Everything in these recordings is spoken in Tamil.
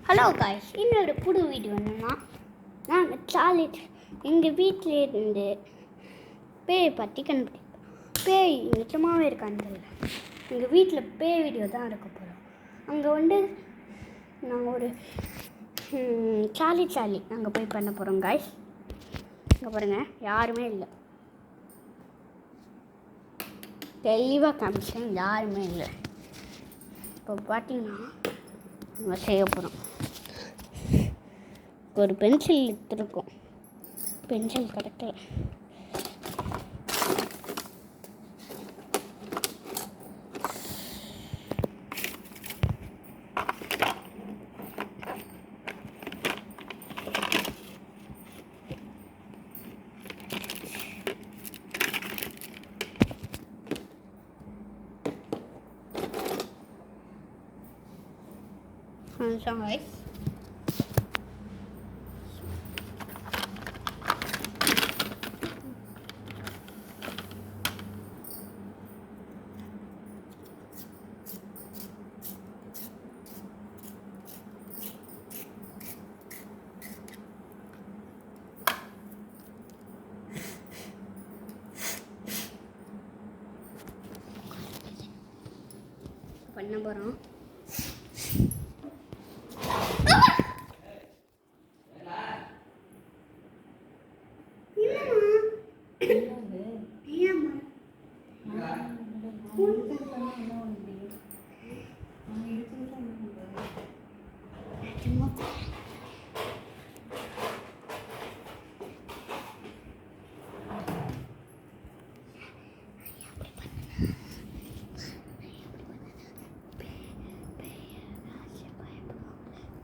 ஹலோ காய்ஸ், இன்னொரு புது வீடியோ என்னன்னா, நான் சார்லி எங்கள் வீட்டில் இருந்து பேயை பற்றி கண்டுபிடிப்பேன். பேய் நிஜமாகவே இருக்கான்னு தெரியல. எங்கள் வீட்டில் பேய் வீடியோ தான் இருக்க போகிறோம். அங்கே நாங்கள் ஒரு சார்லி நாங்கள் போய் பண்ண போகிறோம் காய்ஸ். இங்கே பாருங்கள், யாருமே இல்லை. தெளிவாக காமிச்சேன், யாருமே இல்லை. இப்போ பார்த்தீங்கன்னா நம்ம செய்ய போகிறோம். ஒரு பென்சில் எடுத்துருக்கோம், பென்சில் கிடைக்கல. Guys, பண்ண போகிறோம்.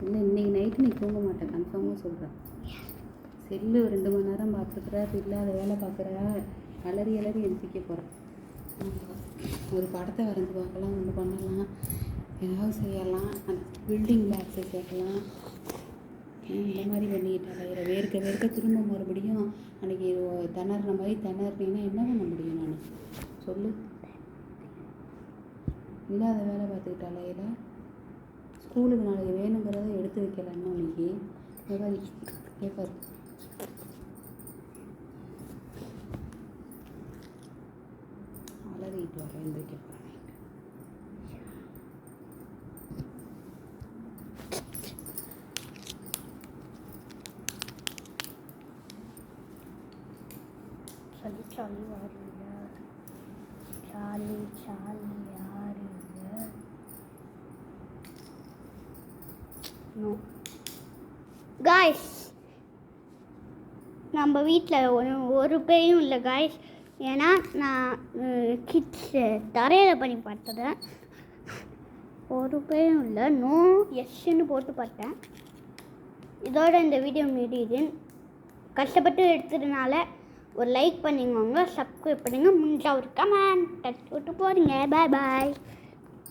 இல்லை, இன்றைக்கி நைட்டு நீ தூங்க மாட்டேன், கன்ஃபார்மாக சொல்கிறேன். செல்லு 2 மணி நேரம் பார்த்துக்கிற, இல்லாத வேலை பார்க்குற, அலறி எழுந்திக்க போகிறேன். ஒரு படத்தை வரைஞ்சி பார்க்கலாம், ஒன்று பண்ணலாம், ஏதாவது செய்யலாம், அந்த பில்டிங் பிளாக்ஸை சேர்க்கலாம். இந்த மாதிரி பண்ணிக்கிட்டால வேர்க்க திரும்ப மறுபடியும் அன்றைக்கி திணறின மாதிரி திணறினீங்கன்னா என்ன பண்ண முடியும்? நான் சொல்லு. இல்லாத வேலை பார்த்துக்கிட்டால இதில் ஸ்கூலுக்கு நாளைக்கு வேணுங்கிறத எடுத்து வைக்கலன்னா இன்னைக்கு எவ்வளோ கேட்பாரு. அலறிட்டு வர எழுந்திரிக்க போகிறேன். சார்லி வாருங்க, சார்லி யாருங்க? காய்ஸ், நம்ம வீட்டில் ஒரு பேயும் இல்லை காய்ஸ். ஏன்னா நான் கிட்ஸ் தரையில் பண்ணி பார்த்தேன், ஒரு பேயும் இல்லை. நோ எஸ்ன்னு போட்டு பார்த்தேன். இதோட இந்த வீடியோ முடியுது. கஷ்டப்பட்டு எடுத்ததுனால ஒரு லைக் பண்ணிக்கோங்க, சப்ஸ்கிரைப் பண்ணுங்கள், முடிஞ்சால் ஒரு கமெண்ட் விட்டு போகிறீங்க. பாய் பாய்.